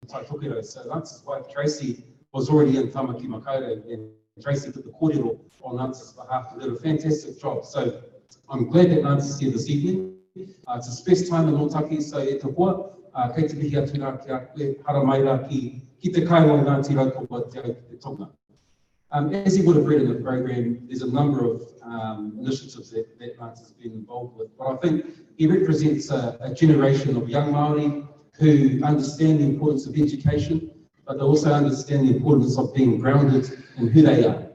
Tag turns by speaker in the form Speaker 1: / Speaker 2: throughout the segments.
Speaker 1: Tai Tokiro. So Lance's wife, Tracy, was already in Tamaki Makaurau, and Tracy did the kōrero on Lance's behalf and did a fantastic job. So I'm glad that Lance is here this evening. It's his first time in Otaki, so e te hoa, kei te mihi atu rā ki a koe, hara mai rā ki te kaiwa Ngāti Raukapa te au te tonga. As you would have read in the program, there's a number of initiatives that Lance has been involved with, but I think he represents a generation of young Māori who understand the importance of education, but they also understand the importance of being grounded in who they are.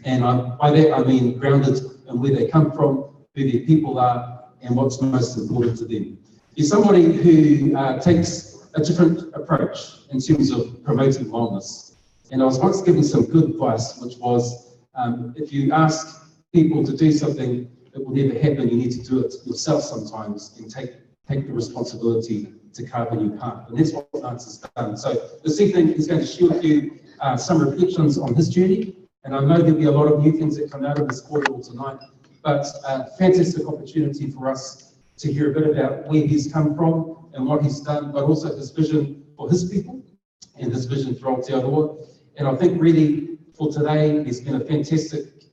Speaker 1: And by that I mean grounded in where they come from, who their people are, and what's most important to them. He's somebody who takes a different approach in terms of promoting wellness. And I was once given some good advice, which was, if you ask people to do something that will never happen, you need to do it yourself sometimes and take the responsibility to carve a new path. And that's what Lance has done. So this evening he's going to share with you some reflections on his journey. And I know there'll be a lot of new things that come out of this kōrero tonight, but a fantastic opportunity for us to hear a bit about where he's come from and what he's done, but also his vision for his people and his vision for Aotearoa. And I think really for today, there's been a fantastic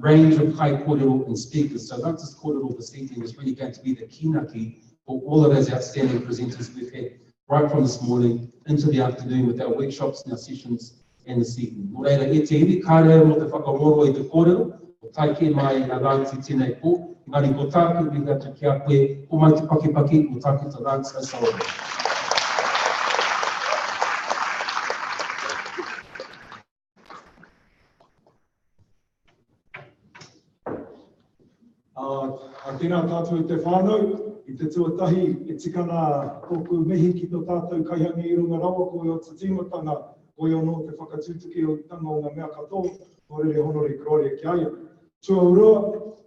Speaker 1: range of high kōrero and speakers. So Lance's kōrero this evening is really going to be the kinaki for all of those outstanding presenters we've had right from this morning into the afternoon with our workshops and our sessions and this evening. Mō reira, e te iwi, kārea mo te whakamoro i te kōrero, o taike mai a Lance tēnei pō, ngari ko tāku i ngata ki a koe, o mai te pakipaki, o tāku te Lance o Saori.
Speaker 2: Tēnā tātou te whānau, i te tuatahi, e tikana tōku mihi ki tō tātou kaihangi i runga rawa, koe o te tīmatanga, koe o no te whakatūtuki o tanga o ngā mea katoa, o rere honore kroria ki aia. Tua urua,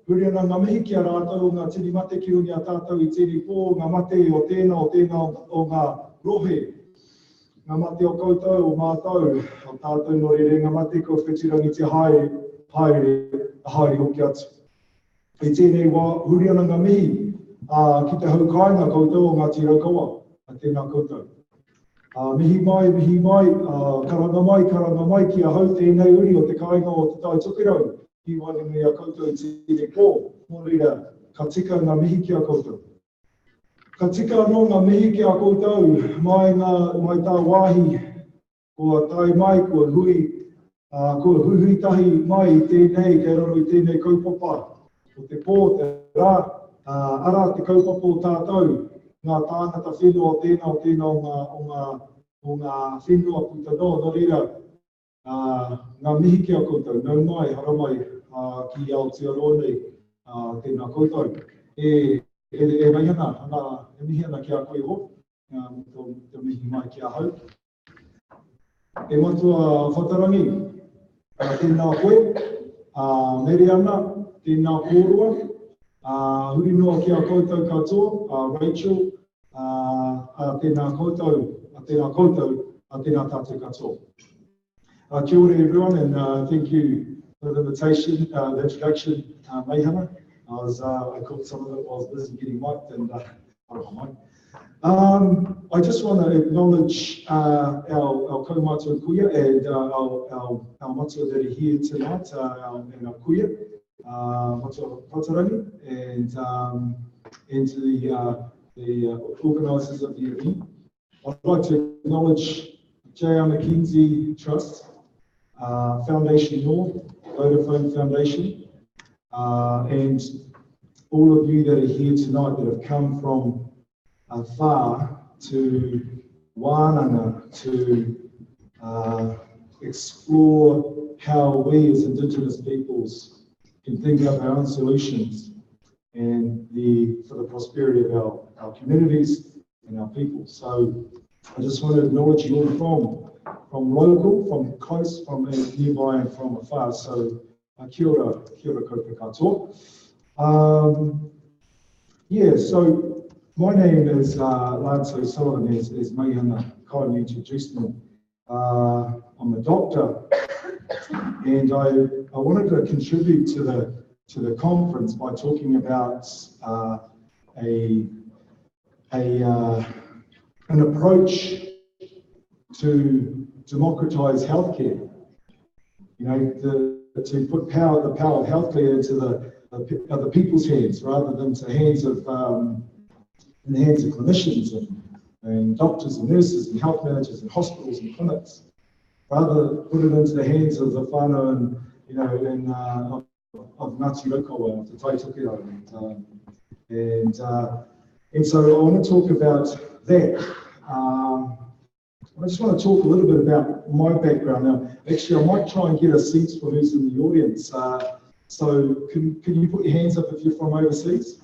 Speaker 2: huri ana ngā mihi ki a rātou, ngā tini mate ki uni a tātou i tēnei pō, ngā mate o tēnā o ngā rohe, ngā mate o koutou, o mātou, o tātou no rere ngā mate ko whitirangi te haere hoki atu. I tēnei wā, huri ana ngā mihi, ki te haukainga koutou o Ngāti Raukawa, a tēnā koutou. Mihi mai, karanga mai ki a hau tēnei uri o te kāinga o te Tai Tokiro, ki wāngi a koutou i tēnei pō, mō reira, ka tika ngā mihi ki a koutou. Ka tika anō ngā mihi ki a koutou, mai tā wāhi, kua tai mai, kua hui tahi mai i tēnei, kei roro i tēnei kaupapa, o te pō, te rā, ara te kaupapa o tātou, ngā tāngata whenua o tēnā o ngā whenua puta no reira, ngā mihi ki a koutou, nau mai, hara mai, ki Aotearoa nei, tēnā koutou. E mai ana, e mihi ana ki a koe ho, te mihi mai ki a hau. E matua whatarangi, tēnā koe, mere ana, tēnā kōrua, huri noa ki a koutou katoa, Rachel, tēnā koutou, tēnā tātou katoa. Kia ora everyone, and thank you for the invitation, the introduction, Meihana. I caught some of it while I was busy getting mic'd, and I just want to acknowledge our kaumātua kuia and our matua that are here tonight, and our kuia. Matua Patarangi, and to the organisers of the event. I'd like to acknowledge J.R. McKenzie Trust, Foundation North, Vodafone Foundation, and all of you that are here tonight that have come from far to Wānanga to explore how we as Indigenous peoples can think up our own solutions and for the prosperity of our communities and our people. So I just want to acknowledge you all from local, from close, from nearby and from afar. So kia ora koutou katoa. So my name is Lance O'Sullivan, as Meihana kindly introduced me. I'm a doctor. And I wanted to contribute to the conference by talking about an approach to democratise healthcare. You know, to put the power of healthcare into the people's hands rather than to hands of in the hands of clinicians and doctors and nurses and health managers and hospitals and clinics. Rather put it into the hands of the whānau and, you know, and of Ngāti Raukawa, of the Taitokero, and so I want to talk about that. I just want to talk a little bit about my background now. Actually, I might try and get a sense for who's in the audience. So can you put your hands up if you're from overseas?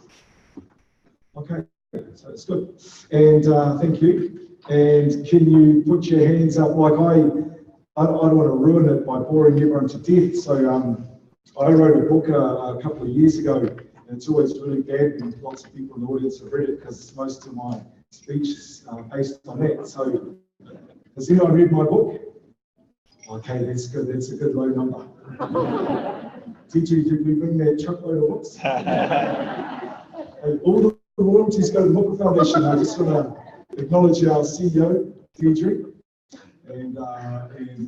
Speaker 2: Okay, so it's good. And thank you. And can you put your hands up? Like I don't want to ruin it by boring everyone to death. So I wrote a book a couple of years ago, and it's always really bad when lots of people in the audience have read it because most of my speech is based on that. So has anyone read my book? Okay, that's good. That's a good low number. Did we bring that truckload of books? All the royalties go to the Book Foundation. I just want to acknowledge our CEO, Deirdre. And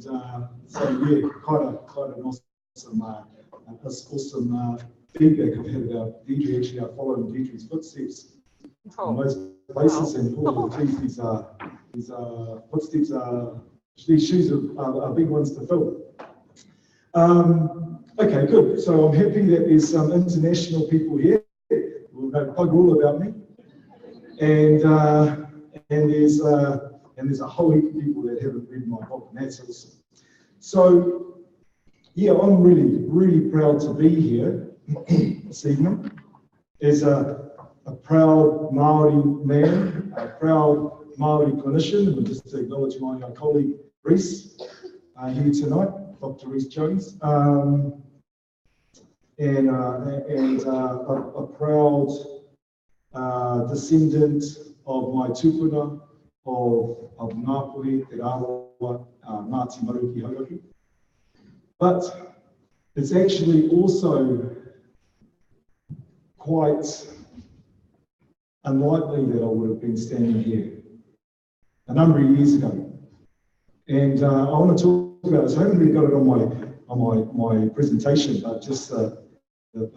Speaker 2: so yeah, quite an awesome feedback I've had about Deirdre. Actually, I followed Deirdre's footsteps in most places, and geez, these footsteps these shoes are big ones to fill. Okay, good. So I'm happy that there's some international people here who know bug all about me, and there's a whole heap of people that haven't read my book, and that's awesome. So yeah, I'm really proud to be here this evening as a proud Māori man, a proud Māori clinician, and just to acknowledge my colleague Reese here tonight, Dr. Reese Jones, and a proud descendant of my tupuna of Ngāpuhi, Te Rāroa, Ngāti Maruki Hauraki. But it's actually also quite unlikely that I would have been standing here a number of years ago. And I want to talk about this. I haven't really got it on my presentation, but just the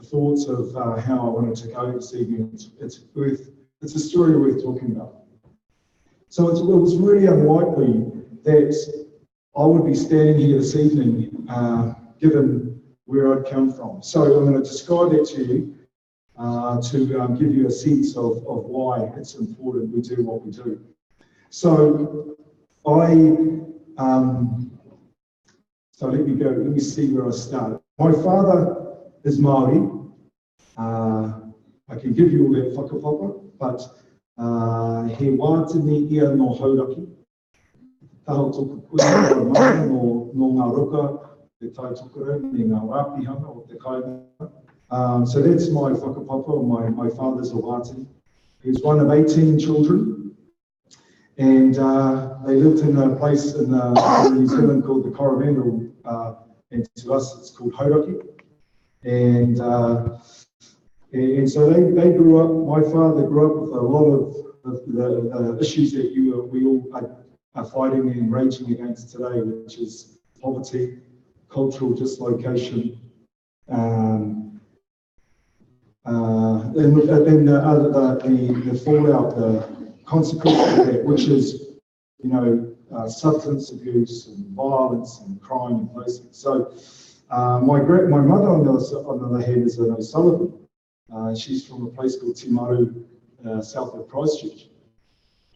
Speaker 2: thoughts of how I wanted to go this evening. It's a story worth talking about. So it was really unlikely that I would be standing here this evening, given where I'd come from. So I'm going to describe that to you to give you a sense of why it's important we do what we do. So let me see where I start. My father is Māori. I can give you all that whakapapa, but he wātini ia no hauraki. Taho tōku kuia o Māori no ngā roka, te taitokoro, me ngā rāpihanga o te kainga. So that's my whakapapa, my father's a wātini. He's one of 18 children, and they lived in a place in New Zealand called the Coromandel, and to us it's called Hauraki. And so they grew up, my father grew up with a lot of the issues that we all are fighting and raging against today, which is poverty, cultural dislocation, and then the fallout, the consequences of that, which is, you know, substance abuse and violence and crime and those things. So my mother, on the other hand, is an O'Sullivan. She's from a place called Timaru, south of Christchurch.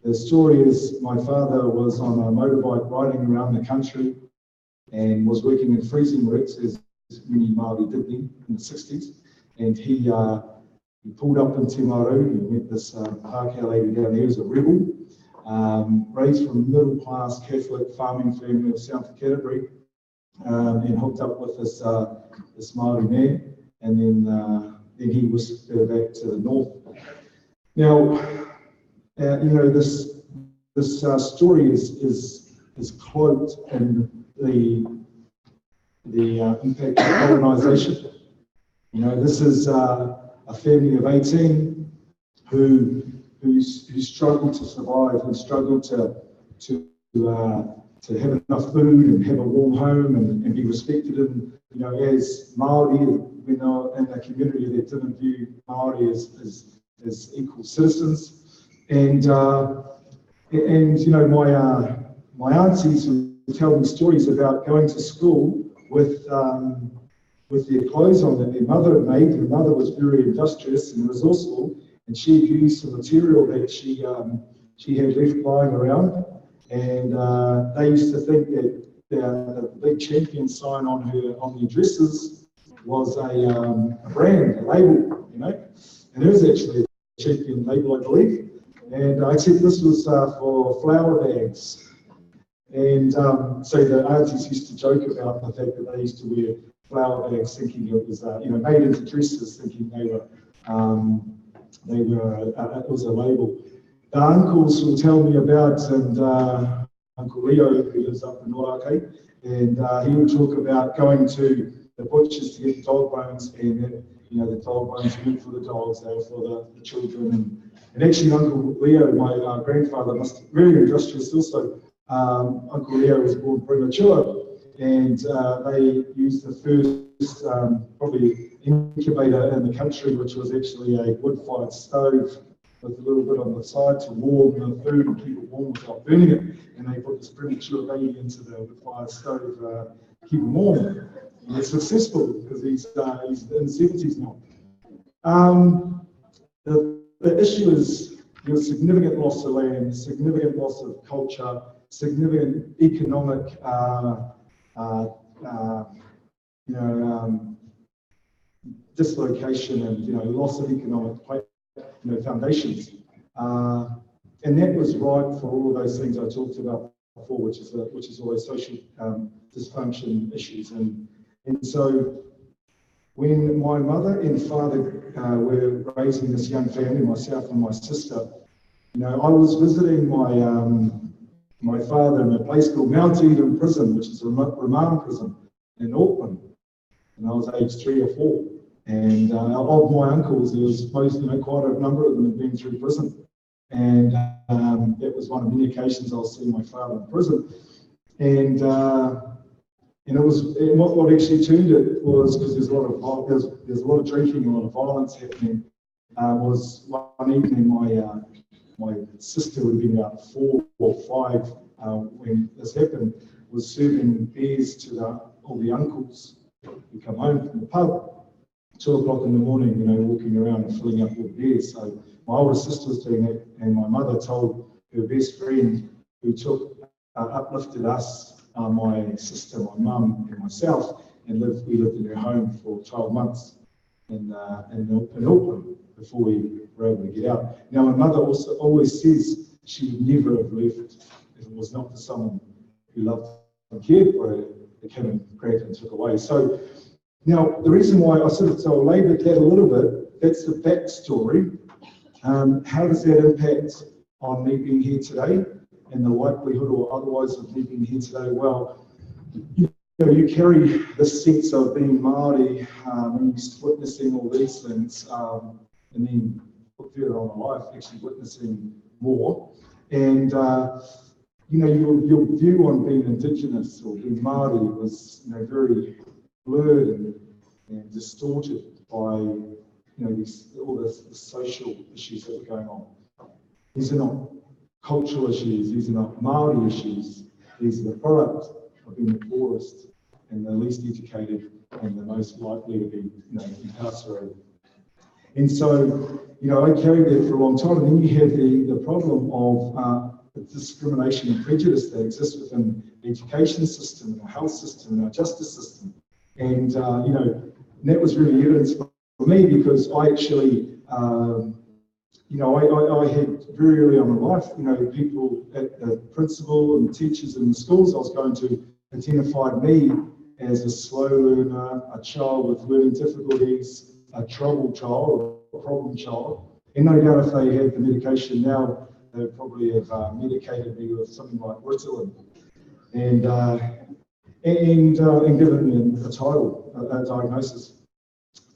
Speaker 2: The story is my father was on a motorbike riding around the country and was working in freezing works, as many Māori did then in the 60s. And he pulled up in Timaru. He met this Pākehā lady down there who's a rebel, raised from a middle-class Catholic farming family of South Canterbury, and hooked up with this Māori man, and then he was back to the north. Now, you know, this story is cloaked in the impact of colonisation. You know, this is a family of 18 who struggled to survive, who struggled to to have enough food and have a warm home and be respected. And as Māori, in a community that didn't view Māori as equal citizens. And my aunties would tell me stories about going to school with their clothes on that their mother had made. Her mother was very industrious and resourceful, and she had used some material that she had left lying around. And they used to think that the big champion sign on their dresses was a brand, a label, And there is actually a champion label, I believe. And except this was for flour bags. And so the aunties used to joke about the fact that they used to wear flour bags, thinking it was, made into dresses, thinking it was a label. The uncles will tell me about, and Uncle Leo, who lives up in Norake, and he would talk about going to the butchers to get the dog bones, and the dog bones weren't for the dogs, they were for the children. And actually, Uncle Leo, my grandfather, must very industrious also. Uncle Leo was born premature, and they used the first probably incubator in the country, which was actually a wood-fired stove with a little bit on the side to warm the food and keep it warm without burning it. And they put this premature baby into the wood-fired stove to keep him warm. And it's successful because he's in the 70s now. The issue is significant loss of land, significant loss of culture, significant economic dislocation and loss of economic foundations. And that was right for all of those things I talked about before, which is all those social dysfunction issues. And so when my mother and father were raising this young family, myself and my sister, I was visiting my father in a place called Mount Eden Prison, which is a remand prison in Auckland. And I was age 3 or 4. And of my uncles, there was quite a number of them had been through prison. And that was one of many occasions I was seeing my father in prison. And it was what actually turned it was because there's a lot of drinking, a lot of violence happening. Was one evening my sister would have been about 4 or 5 when this happened, was serving beers to all the uncles who come home from the pub. 2 o'clock in the morning, walking around and filling up with beers. So my older sister was doing that, and my mother told her best friend who uplifted us, my sister, my mum, and myself, and we lived in her home for 12 months in Auckland before we were able to get out. Now, my mother also always says she would never have left if it was not for someone who loved and cared for her that came and grabbed and took away. So now, the reason why I sort of laboured that a little bit, that's the backstory. How does that impact on me being here today and the likelihood or otherwise of me being here today? Well, you carry this sense of being Māori when you're witnessing all these things, and then put further on in life, actually witnessing more. And your view on being Indigenous or being Māori was very blurred and distorted by all the social issues that were going on. These are not cultural issues, these are not Māori issues, these are the product of being the poorest and the least educated and the most likely to be incarcerated. And so, I carried that for a long time. And then you have the problem of the discrimination and prejudice that exists within the education system, and our health system, and our justice system. And, that was really evidence for me because I actually, I had very early on in life, people at the principal and teachers in the schools I was going to identified me as a slow learner, a child with learning difficulties, a troubled child, or a problem child. And no doubt if they had the medication now, they would probably have medicated me with something like Ritalin and given me a title, a diagnosis.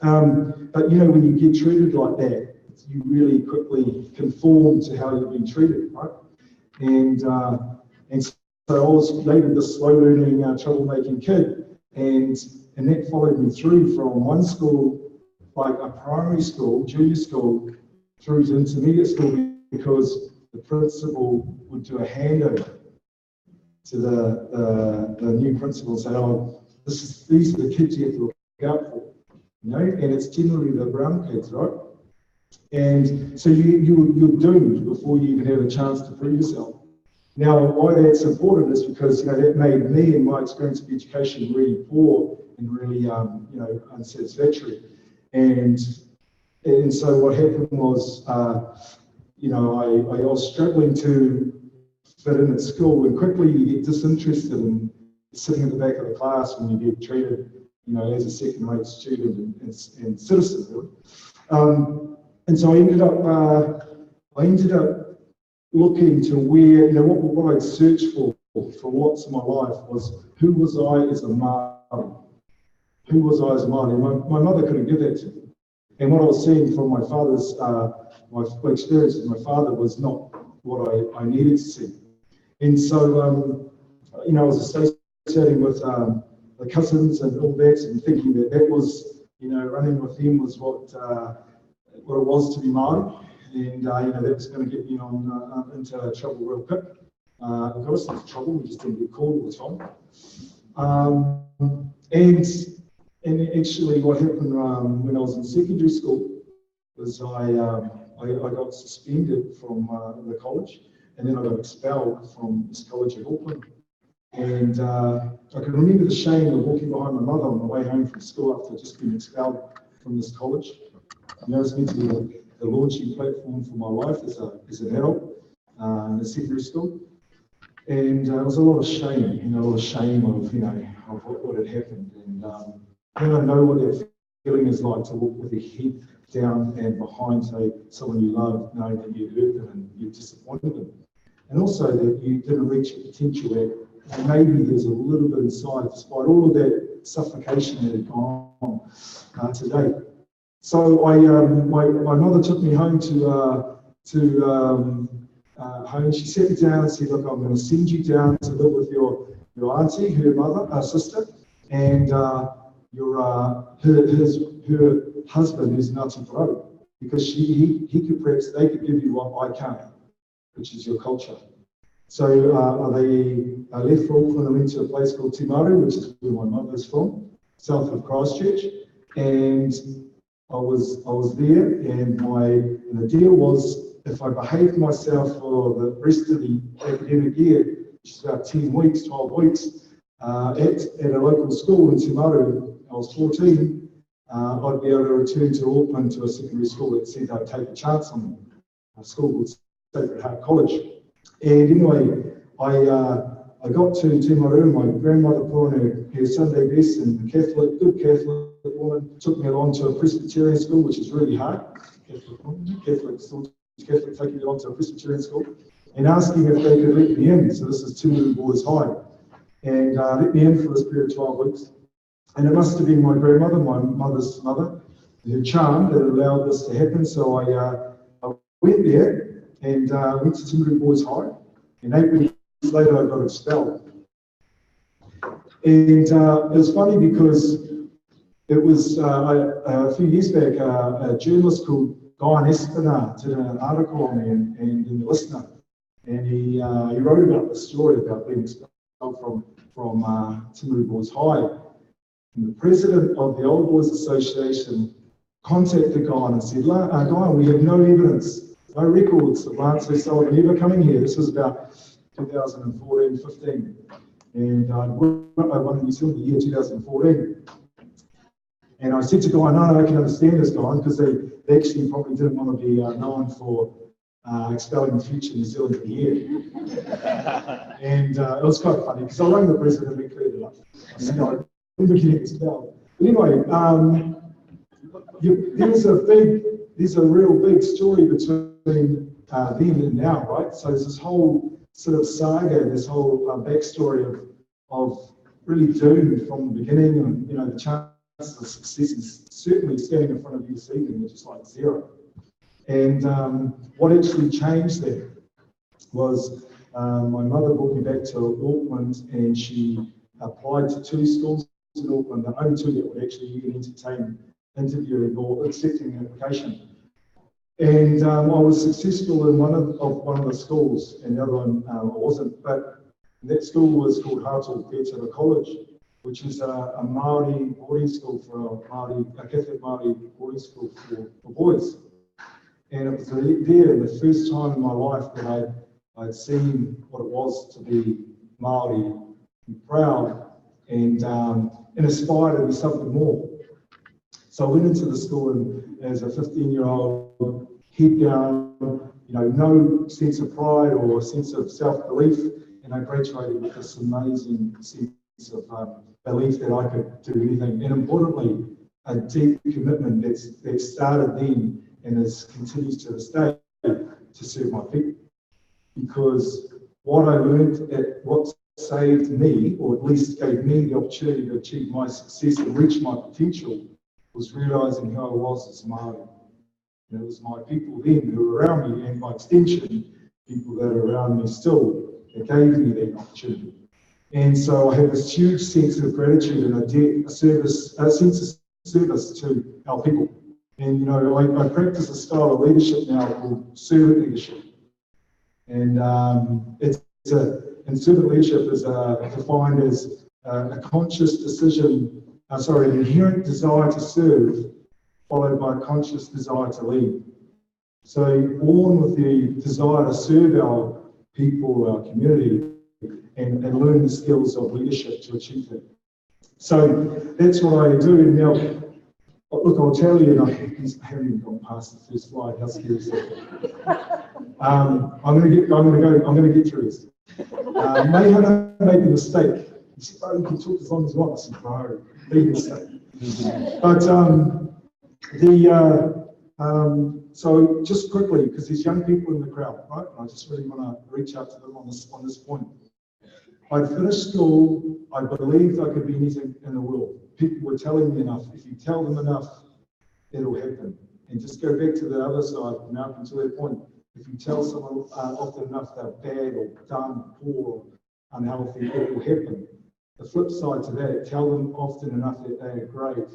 Speaker 2: But when you get treated like that, you really quickly conform to how you're being treated, right? And I was labelled the slow learning, troublemaking kid, and that followed me through from one school, like a primary school, junior school, through to intermediate school, because the principal would do a handover to the new principal and say, oh, these are the kids you have to look out for, you know, and it's generally the brown kids, right? And so you're doomed before you even have a chance to prove yourself. Now, why that's important is because, you know, that made me and my experience of education really poor and really, you know, unsatisfactory. And so what happened was, you know, I was struggling to fit in at school, and quickly you get disinterested in sitting in the back of the class when you get treated, you know, as a second-rate student and citizen, really. And so I ended up looking to where, you know, what I'd searched for lots of my life was, who was I as a Māori? Who was I as a Māori? My mother couldn't give that to me. And what I was seeing from my father's, my experience with my father was not what I needed to see. And so, you know, I was associating with the cousins and all that, and thinking that was, you know, running with them was what it was to be Māori. And, you know, that was going to get me on into trouble real quick. Got us into trouble, we just didn't get called all the time. And actually what happened when I was in secondary school was I got suspended from the college, and then I got expelled from this college in Auckland. And I can remember the shame of walking behind my mother on the way home from school after just being expelled from this college. You know, it's meant to be the launching platform for my life as an adult in secondary school. And it was a lot of shame, you know, a lot of shame of, you know, of what had happened. And then I know what that feeling is like to walk with your head down and behind, say, someone you love, knowing that you hurt them and you disappointed them. And also that you didn't reach your potential at, and maybe there's a little bit inside, despite all of that suffocation that had gone on to date. So my mother took me home home. She sat me down and said, look, I'm going to send you down to live with your auntie, her sister, and her husband is Ngāti Porou, because they could give you what I can't, which is your culture. So I left for Auckland and went to a place called Timaru, which is where my mother's from, south of Christchurch, and I was there, and the deal was, if I behaved myself for the rest of the academic year, which is about 10 weeks, 12 weeks, at a local school in Timaru, I was 14, I'd be able to return to Auckland to a secondary school that said they'd take a chance on me, a school called Sacred Heart College. And anyway, I got to Timaru, and my grandmother put on her Sunday best, and the good Catholic woman took me along to a Presbyterian school, which is really hard. Catholic taking me along to a Presbyterian school and asking if they could let me in. So this is Timaru Boys High, and let me in for this period of 12 weeks. And it must have been my grandmother, my mother's mother, her charm that allowed this to happen. So I went there and went to Timaru Boys High, and 8 weeks later I got expelled. And it was funny because it was a few years back, a journalist called Guy Espina did an article on me and in the Listener, and he wrote about the story about being expelled from Timaru Boys High. And the president of the Old Boys Association contacted Guy and said, Guy, we have no evidence, no records of Lance Sullivan ever coming here. This was about 2014-15, and I won New Zealand the year 2014. And I said to Guy, no, I can understand this, Guy, because they actually probably didn't want to be known for expelling the future New Zealand of the year. And it was quite funny, because I rang the president and we cleared it up. I said, no, I remember getting expelled. But anyway, there's a real big story between then and now, right? So there's this whole sort of saga, this whole backstory of really doomed from the beginning, and, you know, the chance of success is certainly standing in front of you this evening, which is like zero. And what actually changed there was My mother brought me back to Auckland and she applied to 2 schools in Auckland, the only 2 that would actually even entertain interviewing or accepting the application. And I was successful in one of the schools, and the other one I wasn't. But that school was called Hartlepool Pētara College, which is a Māori boarding school for a Catholic Māori boarding school for boys. And it was there the first time in my life that I'd seen what it was to be Māori, and proud, and aspire to be something more. So I went into the school and as a 15-year-old, head down, no sense of pride or sense of self-belief, and I graduated with this amazing sense of belief that I could do anything, and importantly, a deep commitment that started then and continues to this day to serve my people. Because what I learned, what saved me, or at least gave me the opportunity to achieve my success and reach my potential, was realising who I was as Māori. It was my people then who were around me, and by extension, people that are around me still, that gave me that opportunity. And so I have this huge sense of gratitude and a sense of service to our people. And I practice a style of leadership now called servant leadership. And servant leadership is defined as a conscious decision, an inherent desire to serve, followed by a conscious desire to lead. So born with the desire to serve our people, our community, and learn the skills of leadership to achieve that. So that's what I do. And now, look, I'll tell you, I haven't even gone past the first slide. How scary is that? I'm going to get through this. May have made the mistake. He said, "Oh, you can talk as long as you want." I said, "No, big mistake." But so just quickly, because there's young people in the crowd, right? And I just really want to reach out to them on this point. I'd finished school. I believed I could be anything in the world. People were telling me enough. If you tell them enough, it'll happen. And just go back to the other side, Malcolm, to that point. If you tell someone often enough they're bad or dumb, poor, or unhealthy, it will happen. The flip side to that, tell them often enough that they are great,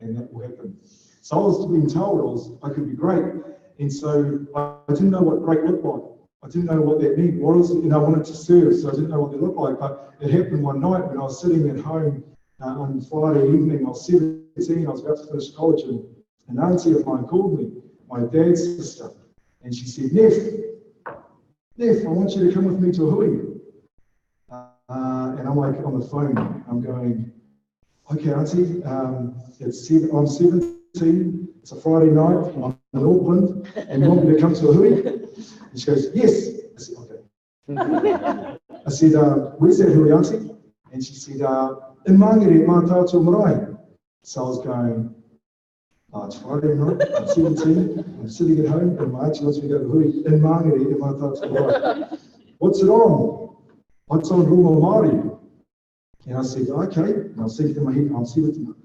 Speaker 2: and that will happen. So I was being told I could be great, and so I didn't know what great looked like. I didn't know what that meant. I wanted to serve, so I didn't know what they looked like. But it happened one night when I was sitting at home on Friday evening. I was 17. I was about to finish college, and an auntie of mine called me, my dad's sister, and she said, Neff, I want you to come with me to a hui. And I'm like on the phone, I'm going, okay, auntie, I'm 17, it's a Friday night, I'm in Auckland, and you want me to come to a hui? And she goes, yes. I said, okay. I said, where's that hui, auntie? And she said, in Mangere, Mātātou Marae. So I was going, it's Friday night, I'm 17, I'm sitting at home, and my auntie wants me to go to the hui, in Mangere, Mātātou Marae. What's it on? What's on Rongo Māori? And I said, okay. And I was thinking in my head, I'll see what you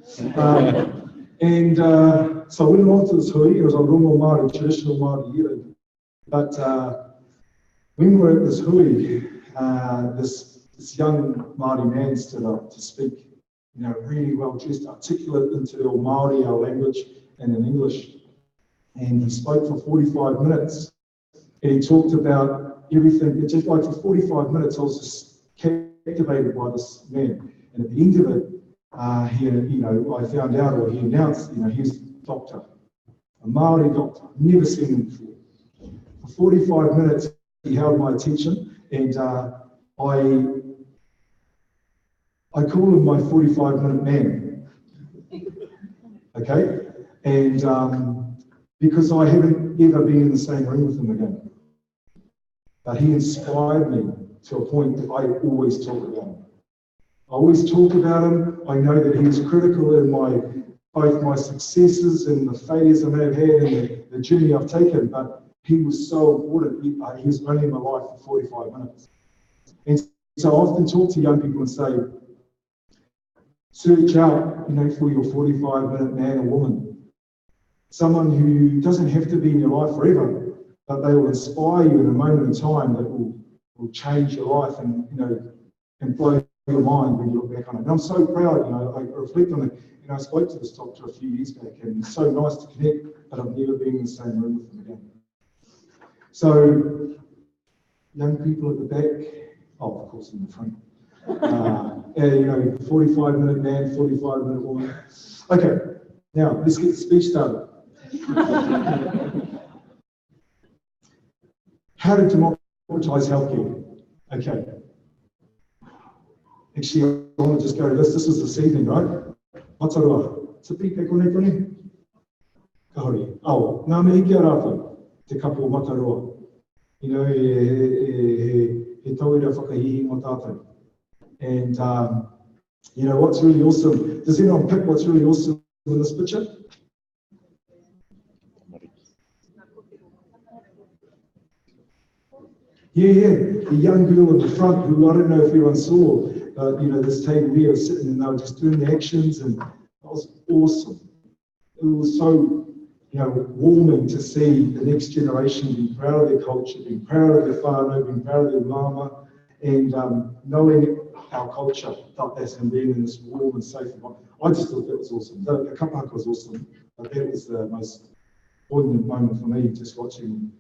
Speaker 2: so I went along to this hui. It was on Rongo Māori, traditional Māori healing. But when we were at this hui, this young Māori man stood up to speak, really well dressed, articulate into our Māori, our language, and in English. And he spoke for 45 minutes. And he talked about everything. It's just like for 45 minutes, I was just captivated by this man. And at the end of it, I found out, or he announced, he's a doctor, a Māori doctor. Never seen him before. For 45 minutes, he held my attention, and I call him my 45-minute man. Okay, and because I haven't ever been in the same room with him again. But he inspired me to a point that I always talk about him. I always talk about him. I know that he was critical in both my successes and the failures I may have had and the journey I've taken, but he was so important. He was only in my life for 45 minutes. And so I often talk to young people and say, search out, for your 45-minute man or woman. Someone who doesn't have to be in your life forever, but they will inspire you in a moment in time that will will change your life and, you know, and blow your mind when you look back on it. And I'm so proud, you know, I reflect on it. You know, I spoke to this doctor a few years back, and it's so nice to connect, but I've never been in the same room with him again. So, young people at the back, oh, of course, in the front. You know, 45-minute man, 45-minute woman. Okay, now let's get the speech started. How to democratise healthcare. Okay. Actually, I want to just go to this. This was this evening, right? Matarua. Te pipe kone kone? Kahori. Oh, nā me hiki a rātou, te kapo o Matarua. You know, he tauira whakahihi mo tātou. And, you know, what's really awesome, does anyone pick what's really awesome in this picture? Yeah, the young girl in the front who I don't know if everyone saw, you know, this table here was sitting and they were just doing the actions, and that was awesome. It was so, you know, warming to see the next generation being proud of their culture, being proud of their whānau, being proud of their mama, and knowing our culture, and being in this warm and safe environment. I just thought that was awesome. The kapahaka was awesome, but that was the most poignant moment for me, just watching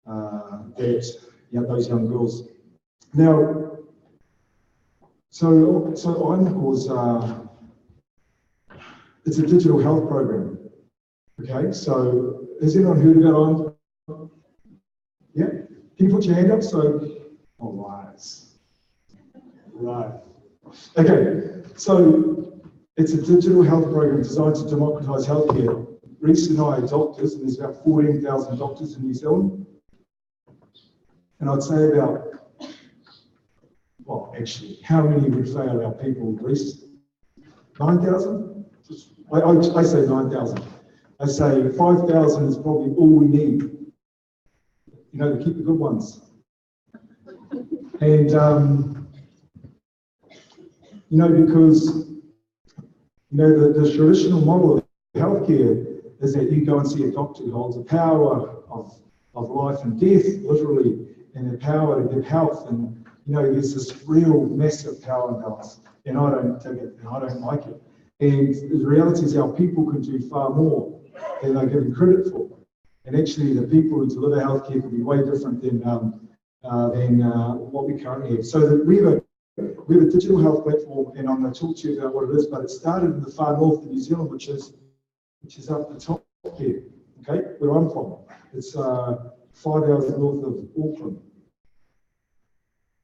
Speaker 2: that. Yeah, those young girls. Now, so IMIP was, it's a digital health program. Okay, so has anyone heard about IMIP? Yeah, can you put your hand up? So, all right. Right. Okay, so it's a digital health program designed to democratise healthcare. Reese and I are doctors, and there's about 14,000 doctors in New Zealand. And I'd say about, well, actually, how many would say are our people, Reese? 9,000? I say 9,000. I say 5,000 is probably all we need, you know, to keep the good ones. And, you know, because, you know, the traditional model of healthcare is that you go and see a doctor who holds the power of life and death, literally, and the power to give health. And, you know, there's this real massive power imbalance, and I don't take it, and I don't like it. And the reality is our people can do far more than they're given credit for. And actually, the people who deliver healthcare can be way different than what we currently have. So we have a digital health platform, and I'm going to talk to you about what it is, but it started in the far north of New Zealand, which is up the top here, okay, where I'm from. It's 5 hours north of Auckland.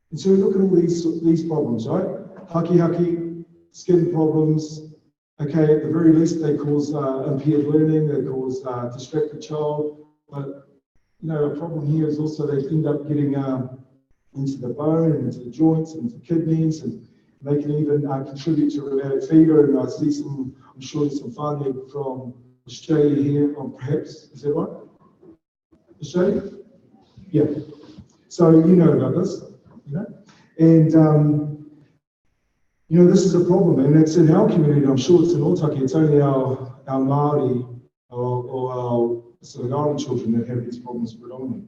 Speaker 2: And so we look at all these problems, right? Haki, skin problems. Okay, at the very least, they cause impaired learning, they cause distracted child. But, you know, a problem here is also they end up getting into the bone and into the joints and into the kidneys, and they can even contribute to rheumatic fever. And I see some, I'm sure there's some whānau from Australia here, perhaps, is that right? Australia? Yeah. So you know about this, you know? And, you know, this is a problem, and it's in our community. I'm sure it's in Otaki. It's only our Māori or our sort of island children that have these problems predominantly.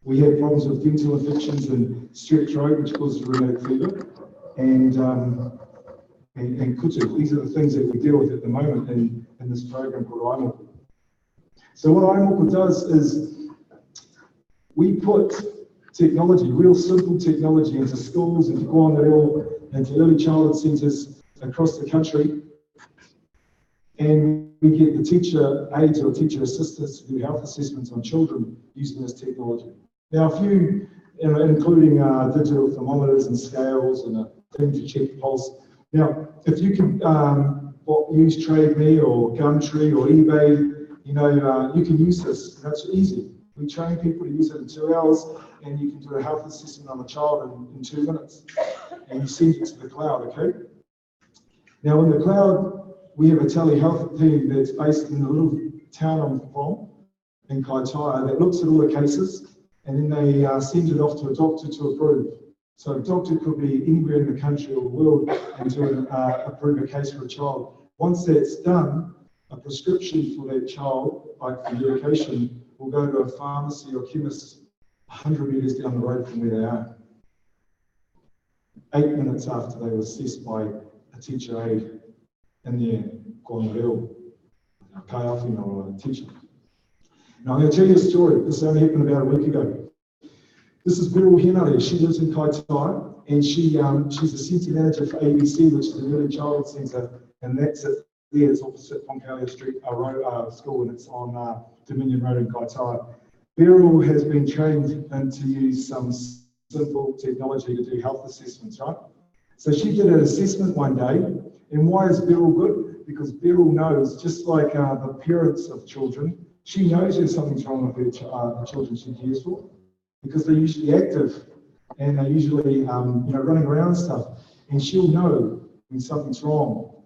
Speaker 2: We have problems with dental infections and strep throat, which causes rheumatic fever, and kutu. These are the things that we deal with at the moment in this program called IMIP. So what IMIP does is we put technology, real simple technology, into schools, into into early childhood centres across the country, and we get the teacher aides or teacher assistants to do health assessments on children using this technology. Now, a few, you know, including digital thermometers and scales and a thing to check the pulse. Now, if you can use Trade Me or Gumtree or eBay, you know, you can use this. That's easy. We train people to use it in 2 hours, and you can do a health assessment on a child in 2 minutes. And you send it to the cloud, okay? Now, in the cloud, we have a telehealth team that's based in the little town I'm from, in Kaitaia, that looks at all the cases, and then they send it off to a doctor to approve. So a doctor could be anywhere in the country or the world and to approve a case for a child. Once that's done, a prescription for that child, like for medication, will go to a pharmacy or chemist 100 metres down the road from where they are. 8 minutes after they were assessed by a teacher aide in their kōrero, a kaiawhina or a teacher. Now I'm going to tell you a story. This only happened about a week ago. This is Beryl Henare. She lives in Kaitaia, and she's the centre manager for ABC, which is an early childhood centre, and that's it there. It's opposite Ponkalia Street School, and it's on Dominion Road in Kaitaia. Beryl has been trained to use some simple technology to do health assessments, right? So she did an assessment one day, and why is Beryl good? Because Beryl knows, just like the parents of children, she knows there's something's wrong with the children she cares for, because they're usually active and they're usually running around and stuff, and she'll know when something's wrong.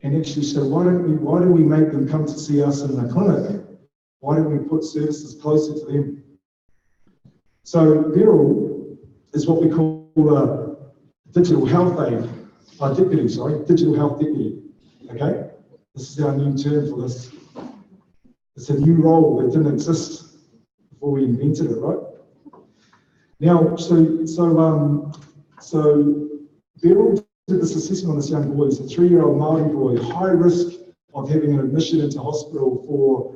Speaker 2: And actually, so why do we make them come to see us in the clinic? Why don't we put services closer to them? So Beryl is what we call a digital health digital health deputy. Okay, this is our new term for this. It's a new role that didn't exist before we invented it, right? Now, so Beryl did this assessment on this young boy. He's a 3-year-old Māori boy, high risk of having an admission into hospital for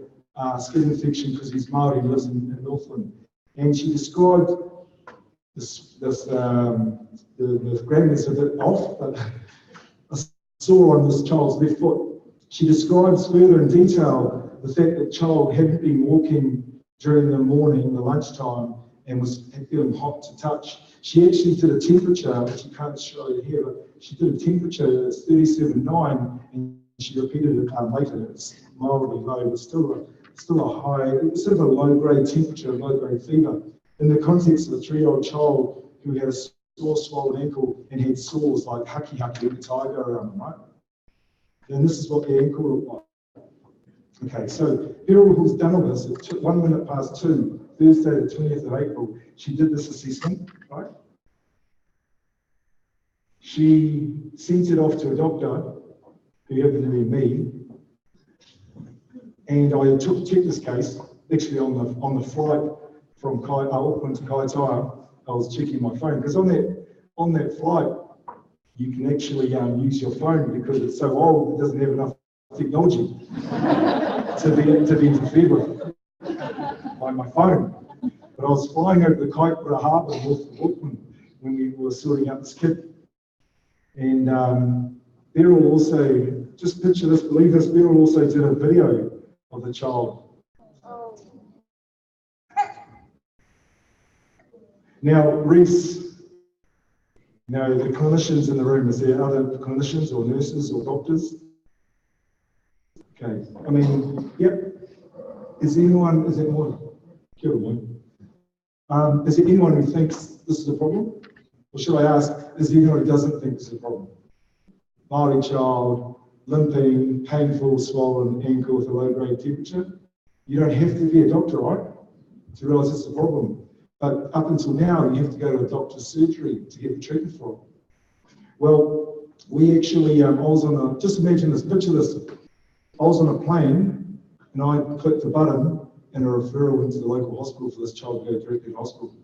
Speaker 2: skin infection because he's Māori and lives in Northland. And she described the grandness of it off, but a sore on this child's left foot. She describes further in detail the fact that the child hadn't been walking during the morning, the lunchtime, and was feeling hot to touch. She actually did a temperature, which you can't show you here, but she did a temperature that's 37.9, and she repeated it later. It's mildly low, but still a high, sort of a low-grade temperature, low-grade fever. In the context of a 3-year-old child who had a sore, swollen ankle and had sores like haki in the tiger around them, right? And this is what the ankle looked like. Okay, so Beryl has done all this at 1 minute past 2, Thursday the 20th of April. She did this assessment, right? She sent it off to a doctor, who happened to be me, and I checked this case, actually on the flight from Auckland to Kaitaia. I was checking my phone, because on that flight, you can actually use your phone because it's so old, it doesn't have enough technology to be interfered with by my phone. But I was flying over the Kaipara Harbour north of Auckland when we were sorting out this kid. And Beryl also, just picture this, believe this, Beryl also did a video of the child. Now, Reese, the clinicians in the room, is there other clinicians or nurses or doctors? Okay, I mean, yep. Is there anyone who thinks this is a problem? Or should I ask, is there anyone who doesn't think this is a problem? Māori child, limping, painful, swollen ankle with a low-grade temperature. You don't have to be a doctor, right, to realise it's a problem. But up until now, you have to go to a doctor's surgery to get the treatment for it. Well, we actually, just imagine this, picture this. I was on a plane and I clicked the button and a referral into the local hospital for this child to go directly to hospital.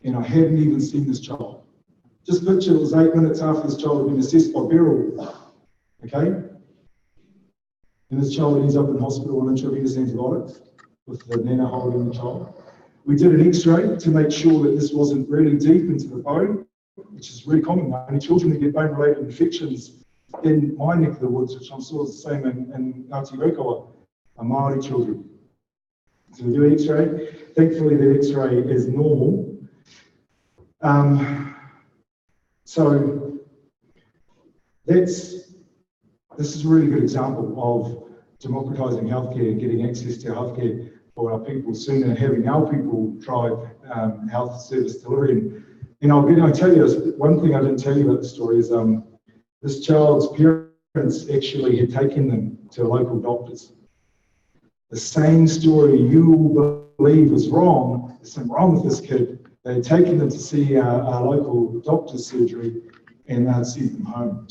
Speaker 2: And I hadn't even seen this child. Just picture it was 8 minutes after this child had been assessed by Beryl. Okay? And this child ends up in hospital on intravenous antibiotics with the nana holding the child. We did an X-ray to make sure that this wasn't really deep into the bone, which is really common. Only children who get bone-related infections in my neck of the woods, which I'm sure is the same in Aotearoa, are Māori children. So we do an X-ray. Thankfully, the X-ray is normal. So this is a really good example of democratising healthcare and getting access to healthcare for our people sooner, having our people drive health service delivery. And I'll tell you this, one thing I didn't tell you about the story is this child's parents actually had taken them to local doctors. The same story you will believe was wrong, there's something wrong with this kid. They had taken them to see our local doctor's surgery and they had sent them home.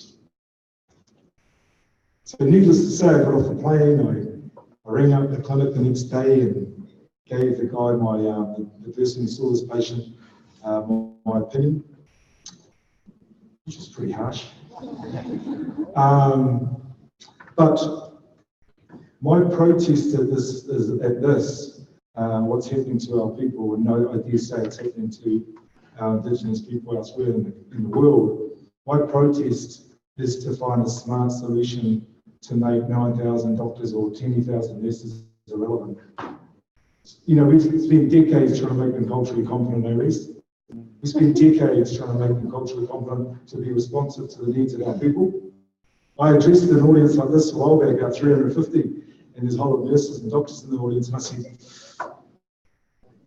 Speaker 2: So needless to say, I got off the plane, I rang up the clinic the next day and gave the guy, the person who saw this patient, my opinion, which was pretty harsh. But my protest at this, what's happening to our people, and no, I dare say it's happening to our Indigenous people elsewhere in the world, my protest is to find a smart solution to make 9,000 doctors or 20,000 nurses irrelevant. You know, we've spent decades trying to make them culturally competent areas. We spent decades trying to make them culturally competent to be responsive to the needs of our people. I addressed an audience like this a while back, about 350, and there's a whole lot of nurses and doctors in the audience, and I said,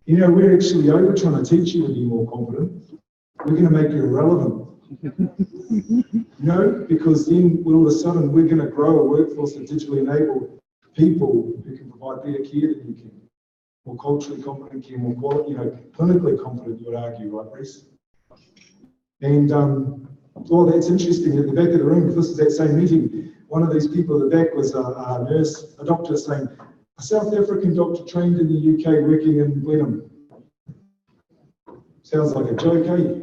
Speaker 2: you know, we're actually over trying to teach you to be more competent. We're going to make you irrelevant. You know, because then all of a sudden we're going to grow a workforce of digitally enabled people who can provide better care than you can. More culturally competent care, more quality, you know, clinically competent, you would argue, right, Reese? And, well, that's interesting. At the back of the room, if this is that same meeting, one of these people at the back was a nurse, a doctor saying, a South African doctor trained in the UK working in Blenheim. Sounds like a joke, eh?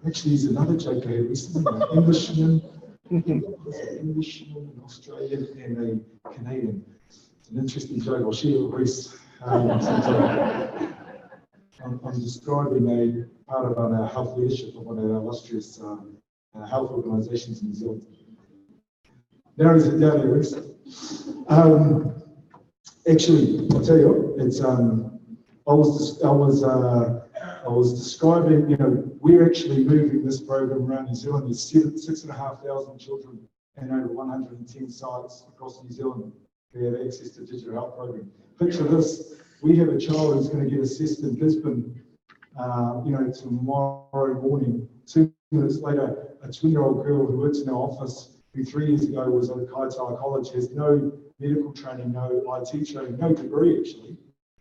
Speaker 2: Actually, there's another joke I had recently, an Englishman, an Australian, and a Canadian. It's an interesting joke. I'll share it with Reese. I'm describing a part of our health leadership of one of our illustrious health organisations in New Zealand. Narrows it down here, Reese. Actually, I'll tell you, it's I was describing, you know, we're actually moving this program around New Zealand. There's 6,500 children and over 110 sites across New Zealand who have access to digital health program. Picture this, we have a child who's going to get assessed in Gisborne, you know, tomorrow morning. 2 minutes later, a 20-year-old girl who works in our office, who 3 years ago was at Kaitaia College, has no medical training, no IT training, no degree actually,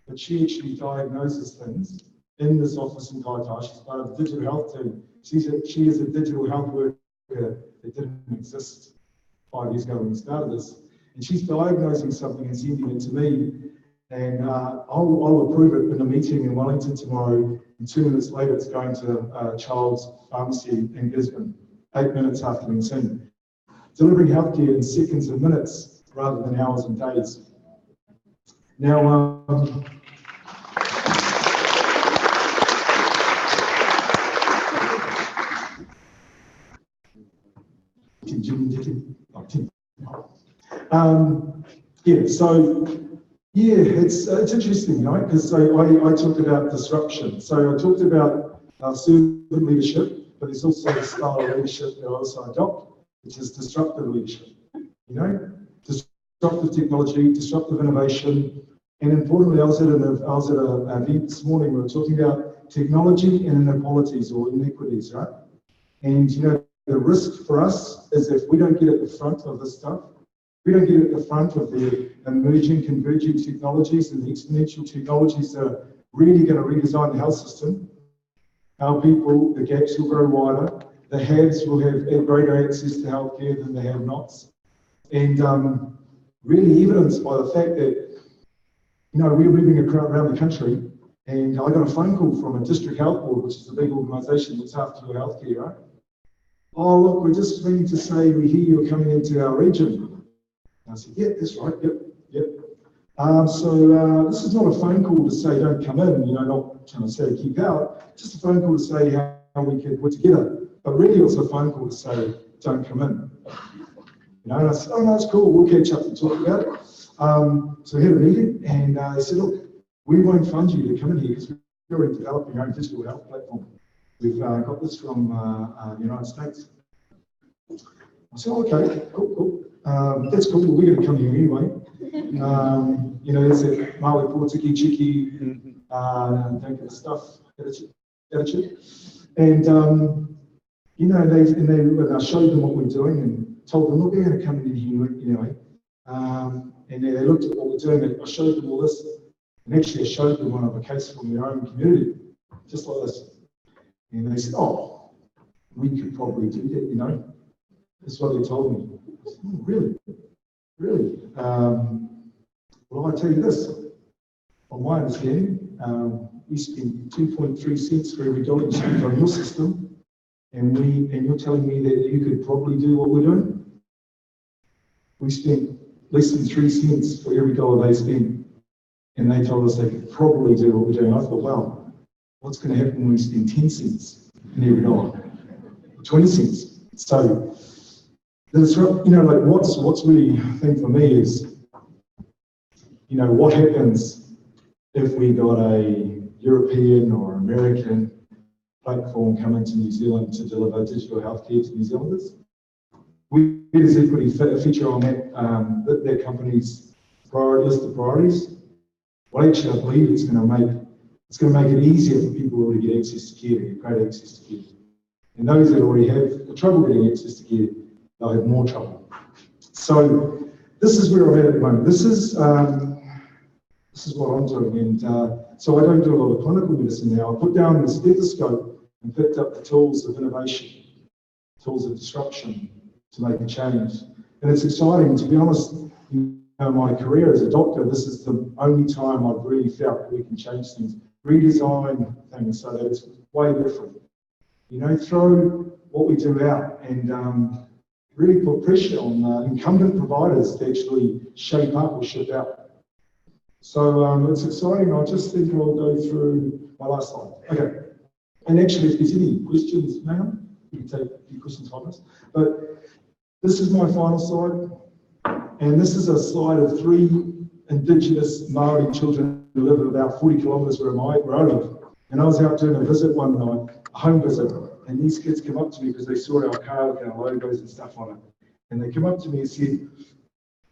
Speaker 2: but she actually diagnoses things in this office in Kaitaia. She's part of the digital health team. She is a digital health worker that didn't exist 5 years ago when we started this. And she's diagnosing something and sending it to me. And I'll approve it in a meeting in Wellington tomorrow. And 2 minutes later, it's going to a child's pharmacy in Gisborne, 8 minutes after being seen. Delivering healthcare in seconds and minutes rather than hours and days. Now, yeah, so yeah, it's interesting, right? Because I talked about disruption. So I talked about servant leadership, but there's also a style of leadership that I also adopt, which is disruptive leadership. You know, disruptive technology, disruptive innovation, and importantly, I was at an event this morning. We were talking about technology and inequalities or inequities, right? And you know, the risk for us is if we don't get at the front of this stuff, we don't get at the front of the emerging, converging technologies and the exponential technologies that are really going to redesign the health system, our people, the gaps will grow wider, the haves will have greater access to healthcare than the have-nots. And really evidenced by the fact that, you know, we're moving around the country, and I got a phone call from a district health board, which is a big organisation that's after your healthcare, right? Oh, look, we're just ringing to say we hear you're coming into our region. And I said, yeah, that's right, yep. So this is not a phone call to say don't come in, you know, not trying to say keep out, just a phone call to say how we can work together. But really, it's a phone call to say don't come in. You know, and I said, oh, no, it's cool, we'll catch up and talk about it. So we had a meeting, and they said, look, we won't fund you to come in here because we're already developing our own digital health platform. We've got this from the United States. I said, okay, cool. That's cool, we're going to come here anyway. You know, there's that Maui Portiki Chiki, don't get the stuff, attitude. And, you know, and I showed them what we're doing and told them, look, we're going to come in here anyway. And they looked at what we're doing, and I showed them all this. And actually, I showed them one of a case from their own community, just like this. And they said, oh, we could probably do that, you know. That's what they told me. I said, oh, really? Well, I tell you this, on my understanding, we spend 2.3 cents for every dollar you spend on your system, and you're telling me that you could probably do what we're doing? We spent less than 3 cents for every dollar they spend, and they told us they could probably do what we're doing. I thought, well, what's going to happen when we spend 10 cents in every dollar? 20 cents. So, like what's really a thing for me is, what happens if we got a European or American platform come into New Zealand to deliver digital healthcare to New Zealanders? Where does equity feature on that company's list of priorities? Well, actually, I believe it's going to make it easier for people who already get access to care, to get great access to care. And those that already have trouble getting access to care, they'll have more trouble. So this is where I'm at the moment. This is what I'm doing. And so I don't do a lot of clinical medicine now. I put down the stethoscope and picked up the tools of innovation, tools of disruption to make a change. And it's exciting. To be honest, my career as a doctor, this is the only time I've really felt that we can change things, redesign things so that it's way different. Throw what we do out and really put pressure on incumbent providers to actually shape up or ship out. So it's exciting. I just think I'll go through my last slide. Okay. And actually, if there's any questions now, we can take a few questions from us. But this is my final slide. And this is a slide of 3 Indigenous Maori children who live about 40 kilometres where I live. And I was out doing a visit one night, a home visit, and these kids come up to me because they saw our car with our logos and stuff on it. And they come up to me and said,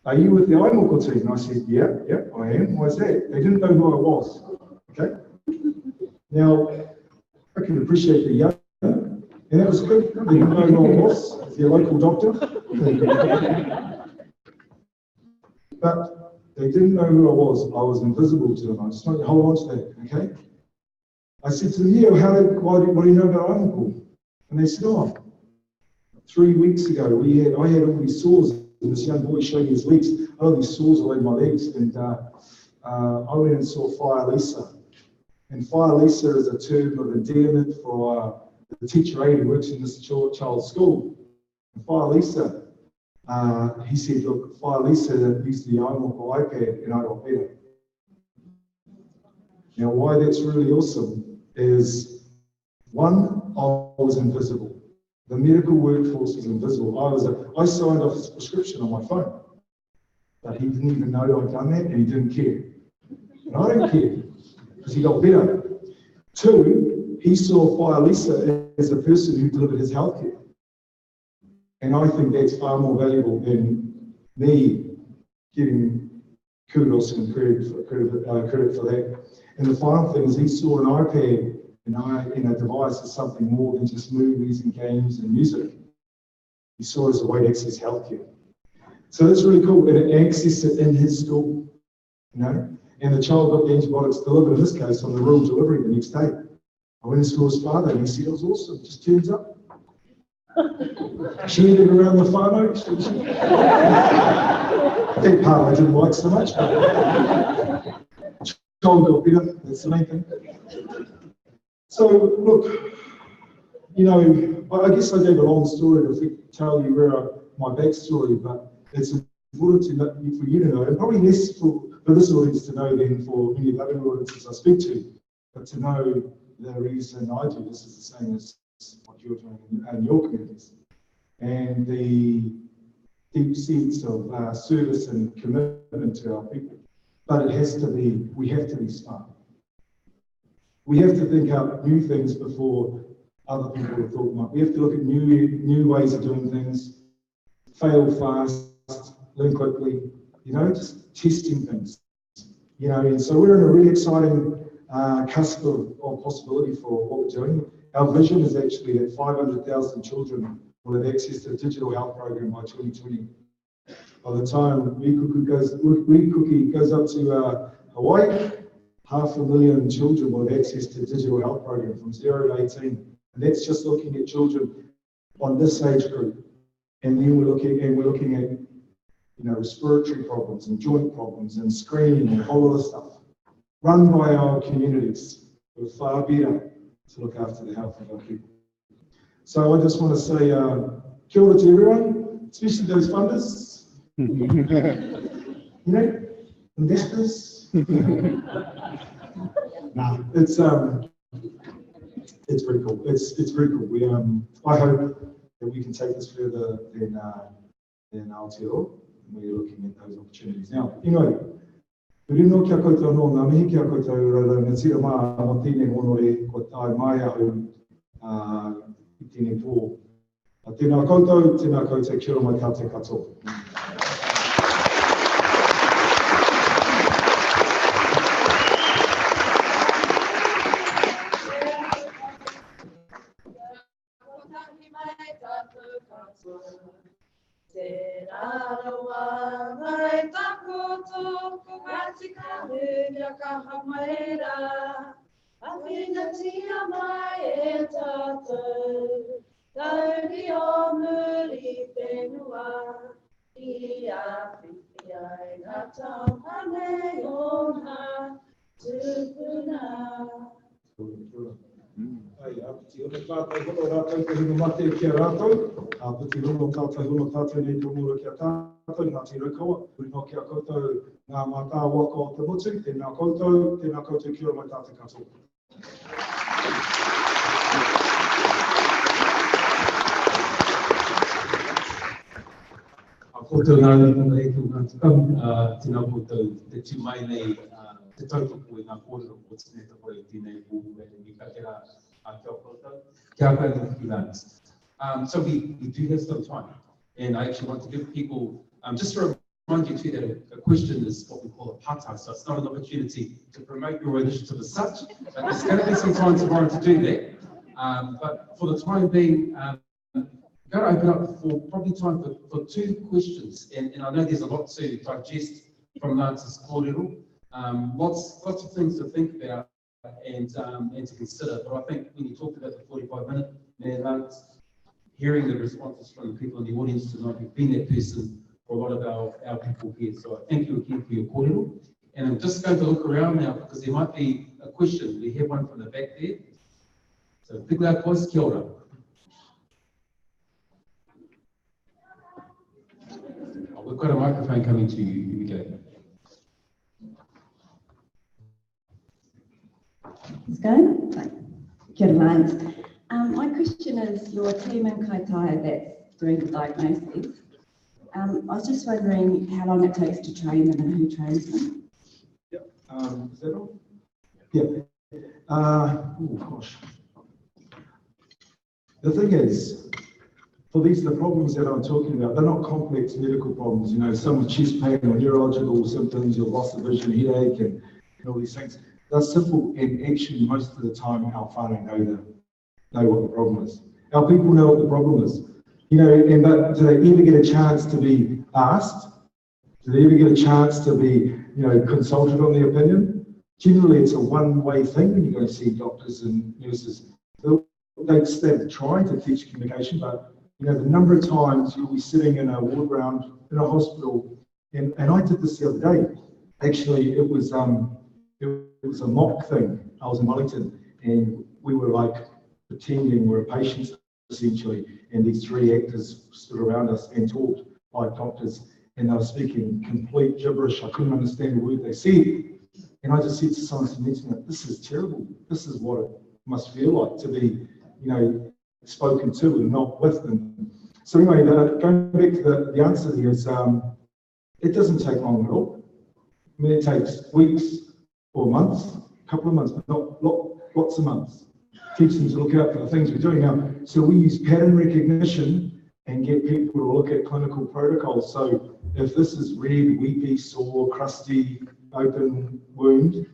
Speaker 2: "Are you with the Aimoko team?" And I said, yeah, I am. Why is that? They didn't know who I was. Okay? Now, I can appreciate the young, and that was good. They didn't know who I was, as their local doctor. But they didn't know who I was. I was invisible to them. I just want to hold on to that, okay? I said to them, yeah, what do you know about Aimoko? And they said, 3 weeks ago, I had all these sores, and this young boy showed me his legs. I had these sores all over my legs, and I went and saw Fire Lisa. And Fire Lisa is a term of endearment for the teacher aide who works in this child's school. And Fire Lisa, he said, look, Fire Lisa used the Aimoko iPad, and I got better. Now, why that's really awesome is, one, I was invisible. The medical workforce was invisible. I signed off his prescription on my phone, but he didn't even know I'd done that, and he didn't care. And I don't care, because he got better. 2, he saw Fire Lisa as a person who delivered his healthcare. And I think that's far more valuable than me getting kudos and credit for that. And the final thing is, he saw an iPad in a device as something more than just movies and games and music. He saw it as a way to access healthcare. So that's really cool. And it accessed it in his school, And the child got the antibiotics delivered, in this case, on the rural delivery the next day. I went and saw his father, and he said, it was awesome, just turns up. She lived around the farm. That part I didn't like so much. Child got better, that's the main thing. So, look, I guess I gave a long story to tell you my backstory, but it's important for you to know, and probably less for this audience to know than for any of the other audiences I speak to, but to know the reason I do this is the same as what you're doing in your communities. And the deep sense of service and commitment to our people. But we have to be smart. We have to think up new things before other people have thought them up. We have to look at new ways of doing things, fail fast, learn quickly, just testing things. And so we're in a really exciting cusp of possibility for what we're doing. Our vision is actually that 500,000 children will have access to a digital health program by 2020. By the time We Cookie goes up to Hawaii, 500,000 children will have access to a digital health program from 0 to 18. And that's just looking at children on this age group. And then we're looking at respiratory problems and joint problems and screening and all of this stuff. run by our communities. We're far better to look after the health of our people. So I just want to say kia ora to everyone, especially those funders, you know, investors. Nah, it's very cool. It's very cool. We I hope that we can take this further than Aotearoa. We're looking at those opportunities now. Anyway, we didn't know kia koutou no ngā mihi kia koutou rara ngā tira mā mo tēnei honore ko tai mai au I tēnei tō. Tēnā koutou, kia ora mai tātou katoa. Piti hono tātou hono rātou te hino mate kia rātou. Piti hono tātou nei tō mura kia tātou, ngā tira kaua. Uri no kia koutou ngā mātā waka o te motu, tēnā koutou kia ora mai tātou katoa.
Speaker 1: Koutou ngā ringa e tō ngā tukam, tēnā koutou te tū mai nei te tautoko i ngā kōrero o tēnei tako e tēnei pū e mi ka tera kia koutou, kia koutou ki lāns. So we do have some time, and I actually want to give people, just to remind you too that a question is what we call a pātai, so it's not an opportunity to promote your initiative as such, but there's going to be some time tomorrow to do that. But for the time being, I'm going to open up for probably time for two questions, and I know there's a lot to digest from Lance's kōrero. Lots of things to think about and to consider, but I think when you talked about the 45-minute man, Lance, hearing the responses from the people in the audience tonight, you've been that person for a lot of our people here. So I thank you again for your kōrero. And I'm just going to look around now because there might be a question. We have one from the back there. So Pigla Kos, kia ora. We've got a microphone coming to you. Here we go.
Speaker 3: It's going? Kia ora, Lance. My question is, your team in Kaitaia that's doing the diagnoses, I was just wondering how long it takes to train them and who trains them?
Speaker 2: Yep. Is that all? Yeah. Oh gosh. The thing is, for the problems that I'm talking about, they're not complex medical problems. You know, some with chest pain or neurological symptoms, or loss of vision, headache, and all these things. They're simple, and actually most of the time our whānau know what the problem is. Our people know what the problem is. You know, but do they ever get a chance to be asked? Do they ever get a chance to be, consulted on their opinion? Generally, it's a one-way thing when you go see doctors and nurses. They're trying to teach communication, but the number of times you'll be sitting in a ward round in a hospital, and I did this the other day. Actually, it was a mock thing. I was in Wellington, and we were like pretending we're patients essentially, and these three actors stood around us and talked like doctors, and they were speaking complete gibberish. I couldn't understand a word they said, and I just said to someone next to me, "This is terrible. This is what it must feel like to be, spoken to and not with them." So anyway, going back to the answer here is, it doesn't take long at all. I mean, it takes weeks or months, a couple of months, but not lots of months. Teach them to look out for the things we're doing now. So we use pattern recognition and get people to look at clinical protocols. So if this is red, weepy, sore, crusty, open wound,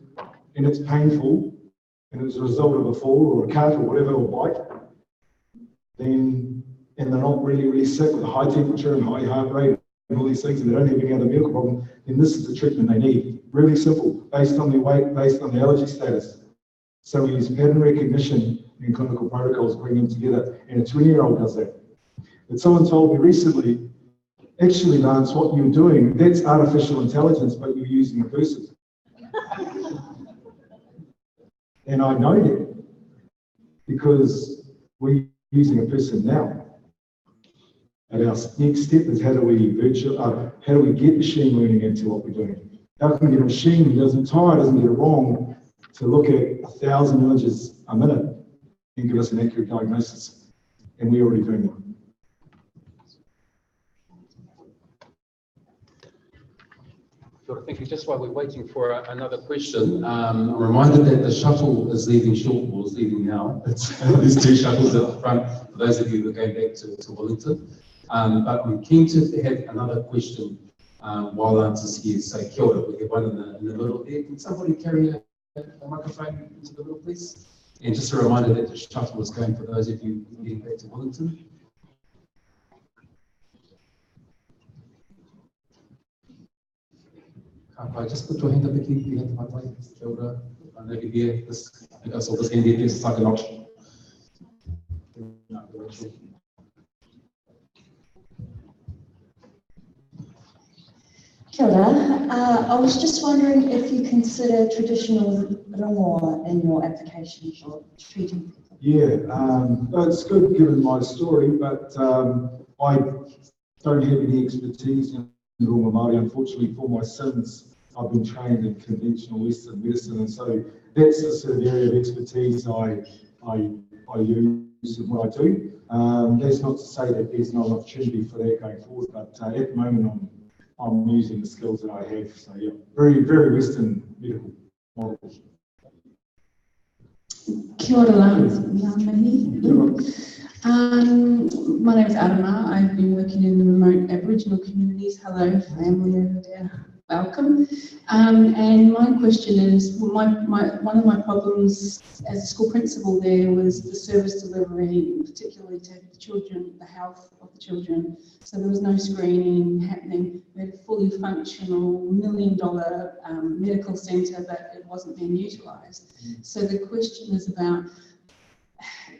Speaker 2: and it's painful, and it's a result of a fall or a cut or whatever, or bite, then, and they're not really sick with a high temperature and high heart rate and all these things, and they don't have any other medical problem, then this is the treatment they need. Really simple, based on their weight, based on their allergy status. So we use pattern recognition and clinical protocols, bring them together, and a 20-year-old does that. But someone told me recently, actually, Lance, what you're doing, that's artificial intelligence, but you're using a person. And I know that because we're using a person now. And our next step is how do we get machine learning into what we're doing? How can we get a machine that doesn't get it wrong, to look at 1,000 images a minute and give us an accurate diagnosis? And we're already doing that.
Speaker 1: Thank you. Just while we're waiting for another question, I'm reminded that the shuttle is leaving shortly, is leaving now. There's 2 shuttles at the front for those of you who are going back to Wellington. But I'm keen to have another question while Lance's here. So kia ora, we have one in the middle there. Can somebody carry a microphone into the middle, please? And just a reminder that the shuttle is going for those of you getting back to Wellington. Just put your hand up again, you have my way. Kia ora. I know you're here. I saw this hand here, it's like an option.
Speaker 4: Kia ora. I was just wondering if you consider traditional rongoa in your application for treating people.
Speaker 2: Yeah, it's good given my story, but I don't have any expertise in rongoa Māori. Unfortunately for my sins, I've been trained in conventional Western medicine, and so that's the sort of area of expertise I use in what I do. That's not to say that there's not an opportunity for that going forward, but at the moment I'm using the skills that I have. So yeah, very, very Western medical model.
Speaker 5: Kia ora, Lance. My name is Adama. I've been working in the remote Aboriginal communities. Hello, family over there. Welcome. And my question is, one of my problems as a school principal there was the service delivery, particularly to the children, the health of the children. So there was no screening happening. We had a fully functional $1 million medical centre, but it wasn't being utilised. So the question is about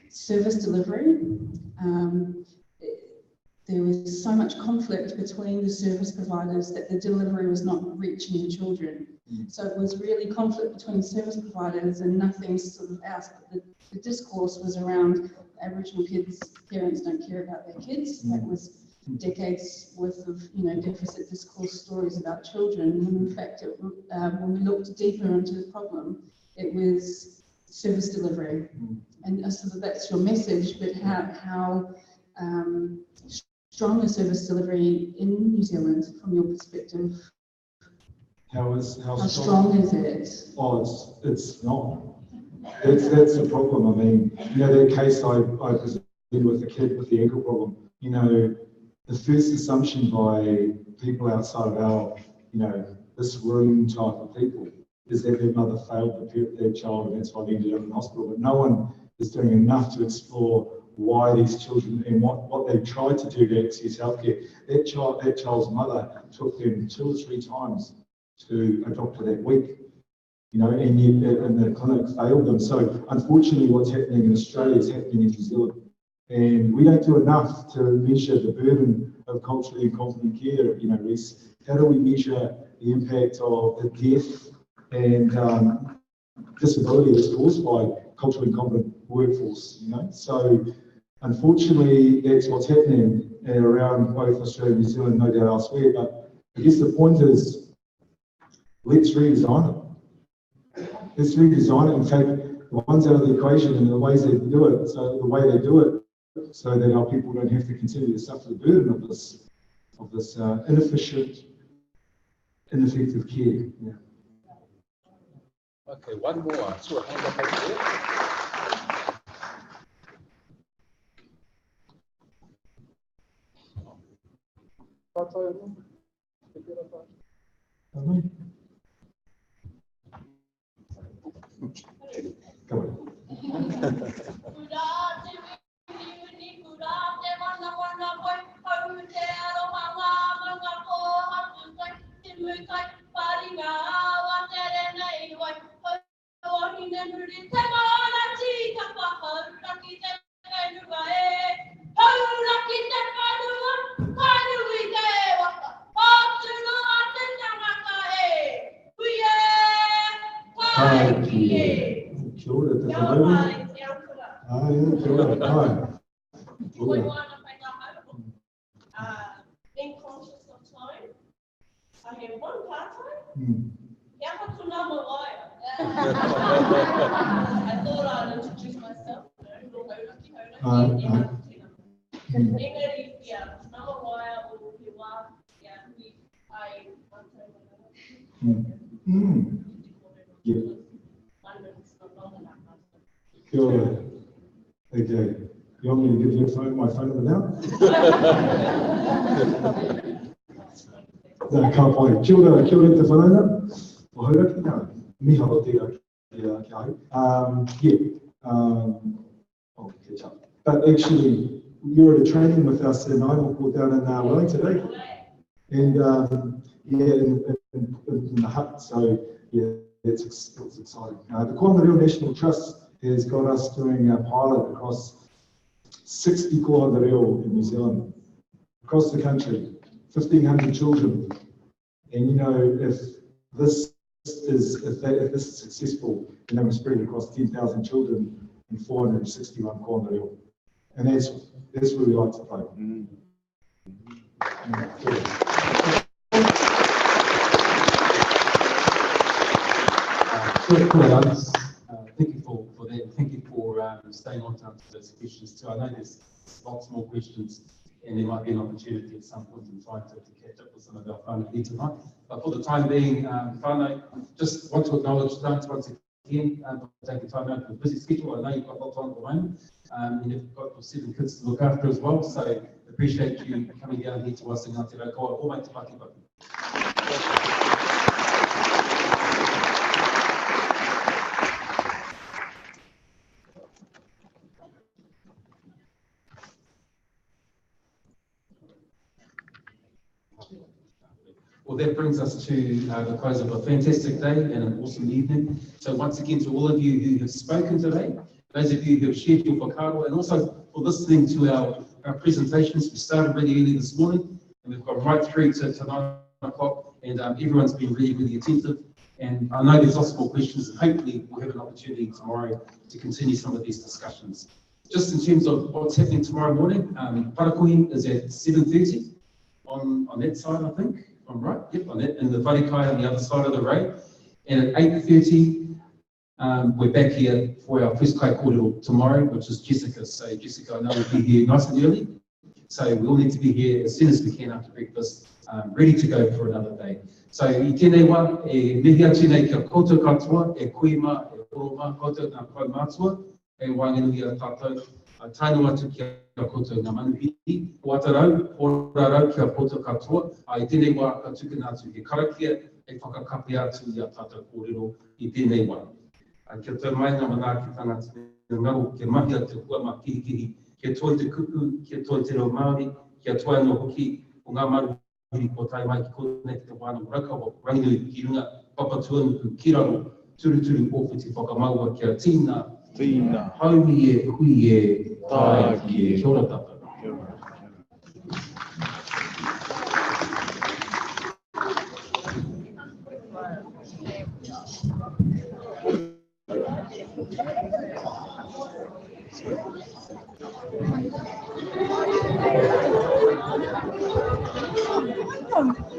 Speaker 5: service delivery. There was so much conflict between the service providers that the delivery was not reaching the children. So it was really conflict between service providers and nothing sort of else. But the discourse was around Aboriginal kids, parents don't care about their kids. That was decades worth of deficit discourse stories about children. And in fact, when we looked deeper into the problem, it was service delivery. And so that's your message, but how strong is service delivery in New Zealand from your perspective?
Speaker 2: How
Speaker 5: strong is it?
Speaker 2: Oh, it's not. That's the problem. I mean, that case I presented with the kid with the ankle problem, the first assumption by people outside of our, this room type of people is that their mother failed to parent their child and that's why they ended up in hospital. But no one is doing enough to explore why these children and what they tried to do to access healthcare. That child's mother took them 2 or 3 times to a doctor that week, and yet and the clinic failed them. So unfortunately, what's happening in Australia is happening in New Zealand, and we don't do enough to measure the burden of culturally incompetent care. Reece, how do we measure the impact of the death and disability that's caused by culturally incompetent workforce? So unfortunately, that's what's happening around both Australia and New Zealand, no doubt elsewhere. But I guess the point is, let's redesign it. Let's redesign it and take the ones out of the equation and the ways they do it, so that our people don't have to continue to suffer the burden of this inefficient, ineffective care. Yeah.
Speaker 1: Okay, one more. So hand up over there.
Speaker 2: Come on. Kia ora, te whanaunga. Kia ora, kai.
Speaker 6: Being conscious of time, I have one part-time. I thought I'd introduce myself.
Speaker 2: Yeah. Kia ora. Okay. You want me to give you my phone number now? No, ka pai. Kia ora te whanaunga. O haura ki ngā. Miha o te kia hai. I'll catch up. But actually, you're at a training with us in Aimoko down in Wellington today. And in the hut, so yeah, it's exciting. The Kōnga National Trust has got us doing a pilot across 60 kōhanga reo in New Zealand, across the country, 1,500 children. And you know, if this is successful, then we're spread across 10,000 children in 461 kōhanga reo. And that's where we like to play.
Speaker 1: Thank you for that. Thank you for staying on time to those questions too. I know there's lots more questions, and there might be an opportunity at some point in time to catch up with some of our whānau here tonight. But for the time being, whānau, just want to acknowledge Grant once again for taking time out for a busy schedule. I know you've got a lot on at the moment, and you've got your 7 kids to look after as well. So appreciate you coming down here to us in Aotearoa. O mai te paki paki. Well, that brings us to the close of a fantastic day and an awesome evening. So once again, to all of you who have spoken today, those of you who have shared your whakaaro, and also for listening to our presentations. We started really early this morning, and we've got right through to 9 o'clock, and everyone's been really, really attentive. And I know there's lots more questions, and hopefully we'll have an opportunity tomorrow to continue some of these discussions. Just in terms of what's happening tomorrow morning, Parakohi is at 7:30 on that side, I think. I'm right, yep, on that, and the wharekai on the other side of the road. And at 8:30, we're back here for our first kai kōrero tomorrow, which is Jessica. So Jessica, I know will be here nice and early. So we'll need to be here as soon as we can after breakfast, ready to go for another day. So I tēnei wā, e mihi atu nei kia koutou katoa, e koima, e koroma, koutou ngā kau mātua, e wāngenuhi a tātou, taino atu kia koutou ngā manuhiri, o atarau, porarau kia koutou katoa, I tēnei wā ka tukuna atu he karakia, e whakakapi atu i a tātou kōrero I tēnei wā. Kia tau mai ngā mana ki tangata te ngaro, kia mahi a te hua mā kihikihi, kia toi te kupu, kia toi te reo Māori, kia toi anō hoki o ngā maruhiri ko tai mai ki konei te wānau rakawa, ranginui ki runga, papatuanu ki raro, turuturu ofu te whakamaua kia tīna, haumi e, hui e, tai ki e, kia ora tātou.
Speaker 6: Come on.